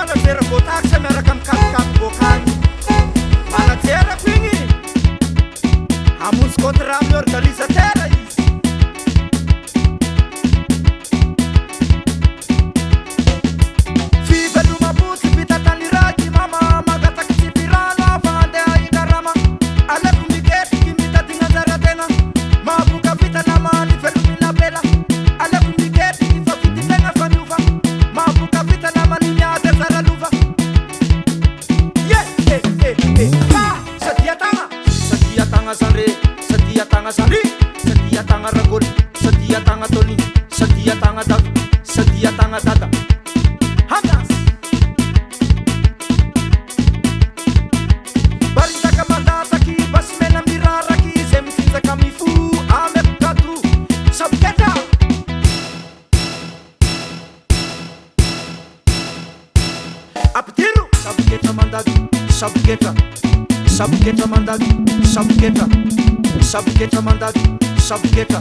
manajera voataxa miaraka mikatikaty bokany manajerako igny hamonjy contrat amin'ny organisateur izy fivelomam-potsy vita tany raky mama magataky tsipirano afa andeha hikarama aleko miketriky mitadina anjaratena mahaboka vita namany velomina bela aleko miketriky fa vitin-tegna fa miova mahaboka vita namany miady anjara lova sadia tagna zare sadia tagna sari sadia tagna ragoly sadia tagna tony sadia tagna davy sadia tagna dada handas baritaka mandataky basimena miraraky zay mifinjaka mifo ameko kadro saboketa apitiro saboketra mandady saboketra saboketra mandady saboketra saboketra mandady saboketra